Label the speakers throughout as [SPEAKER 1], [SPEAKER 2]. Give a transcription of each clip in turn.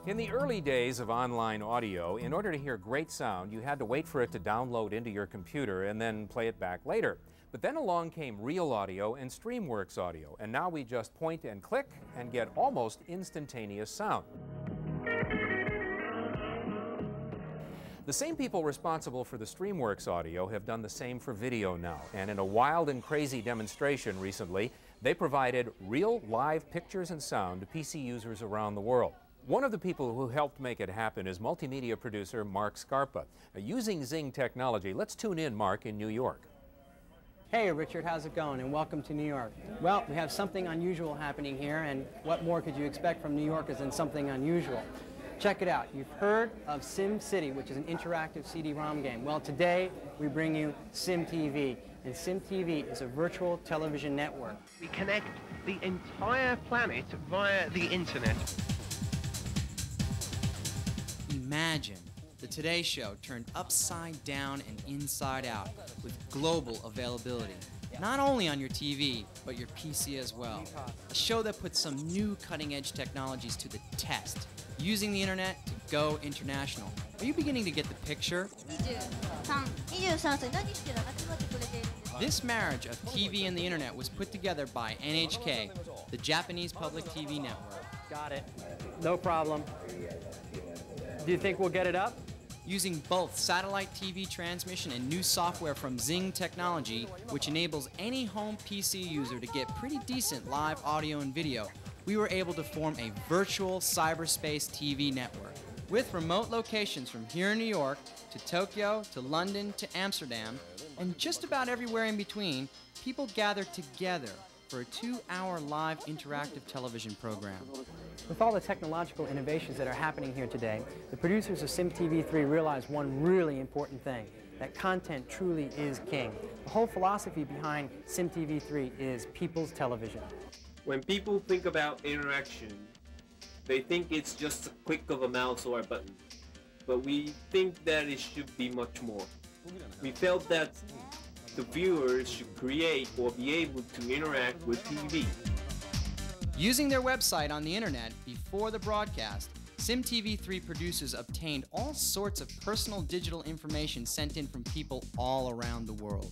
[SPEAKER 1] In the early days of online audio, in order to hear great sound, you had to wait for it to download into your computer and then play it back later. But then along came Real Audio and StreamWorks Audio, and now we just point and click and get almost instantaneous sound. The same people responsible for the StreamWorks Audio have done the same for video now, and in a wild and crazy demonstration recently, they provided real live pictures and sound to PC users around the world. One of the people who helped make it happen is multimedia producer Marc Scarpa. Using Zing technology, let's tune in Marc in New York.
[SPEAKER 2] Hey Richard, how's it going? And welcome to New York. Well, we have something unusual happening here, and what more could you expect from New Yorkers than something unusual? Check it out. You've heard of SimCity, which is an interactive CD-ROM game. Well, today we bring you simTV, and simTV is a virtual television network.
[SPEAKER 3] We connect the entire planet via the internet.
[SPEAKER 4] Imagine the Today Show turned upside down and inside out with global availability. Not only on your TV, but your PC as well. A show that puts some new cutting-edge technologies to the test, using the internet to go international. Are you beginning to get the picture? This marriage of TV and the internet was put together by NHK, the Japanese public TV network.
[SPEAKER 2] Got it. No problem. Do you think we'll get it up?
[SPEAKER 4] Using both satellite TV transmission and new software from Zing Technology, which enables any home PC user to get pretty decent live audio and video, we were able to form a virtual cyberspace TV network. With remote locations from here in New York, to Tokyo, to London, to Amsterdam, and just about everywhere in between, people gather together for a 2-hour live interactive television program.
[SPEAKER 2] With all the technological innovations that are happening here today, the producers of simTV3 realized one really important thing, that content truly is king. The whole philosophy behind simTV3 is people's television.
[SPEAKER 5] When people think about interaction, they think it's just a click of a mouse or a button. But we think that it should be much more. We felt that the viewers should create or be able to interact with TV.
[SPEAKER 4] Using their website on the internet before the broadcast, simTV3 producers obtained all sorts of personal digital information sent in from people all around the world.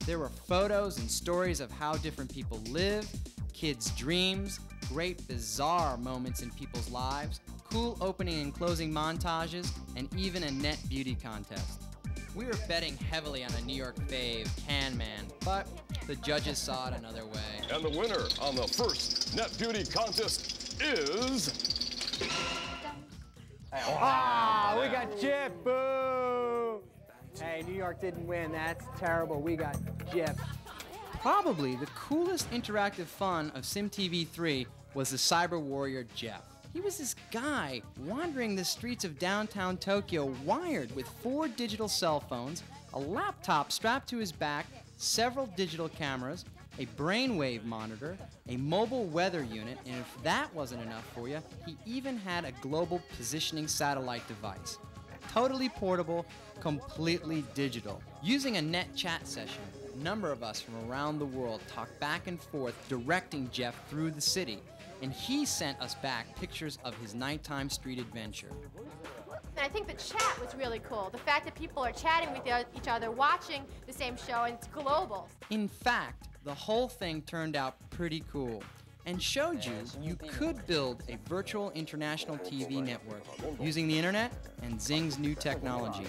[SPEAKER 4] There were photos and stories of how different people live, kids' dreams, great bizarre moments in people's lives, cool opening and closing montages, and even a net beauty contest. We were betting heavily on a New York fave, Can Man, but the judges saw it another way.
[SPEAKER 6] And the winner on the first Net Beauty contest is...
[SPEAKER 2] Ah, we got Jeff, boo! Hey, New York didn't win, that's terrible, we got Jeff.
[SPEAKER 4] Probably the coolest interactive fun of simTV3 was the cyber warrior Jeff. He was this guy wandering the streets of downtown Tokyo wired with 4 digital cell phones, a laptop strapped to his back, several digital cameras, a brainwave monitor, a mobile weather unit, and if that wasn't enough for you, he even had a global positioning satellite device. Totally portable, completely digital. Using a net chat session, a number of us from around the world talked back and forth directing Jeff through the city, and he sent us back pictures of his nighttime street adventure.
[SPEAKER 7] And I think the chat was really cool. The fact that people are chatting with each other, watching the same show, and it's global.
[SPEAKER 4] In fact, the whole thing turned out pretty cool and showed you could build a virtual international TV network using the internet and Zing's new technology.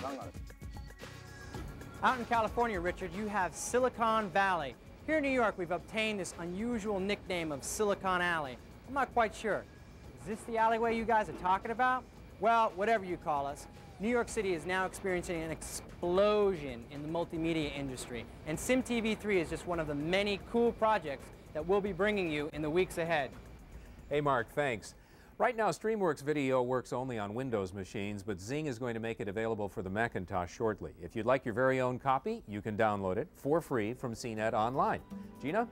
[SPEAKER 2] Out in California, Richard, you have Silicon Valley. Here in New York, we've obtained this unusual nickname of Silicon Alley. I'm not quite sure. Is this the alleyway you guys are talking about? Well, whatever you call us, New York City is now experiencing an explosion in the multimedia industry, and simTV3 is just one of the many cool projects that we'll be bringing you in the weeks ahead.
[SPEAKER 1] Hey Marc, thanks. Right now, StreamWorks Video works only on Windows machines, but Zing is going to make it available for the Macintosh shortly. If you'd like your very own copy, you can download it for free from CNET Online. Gina?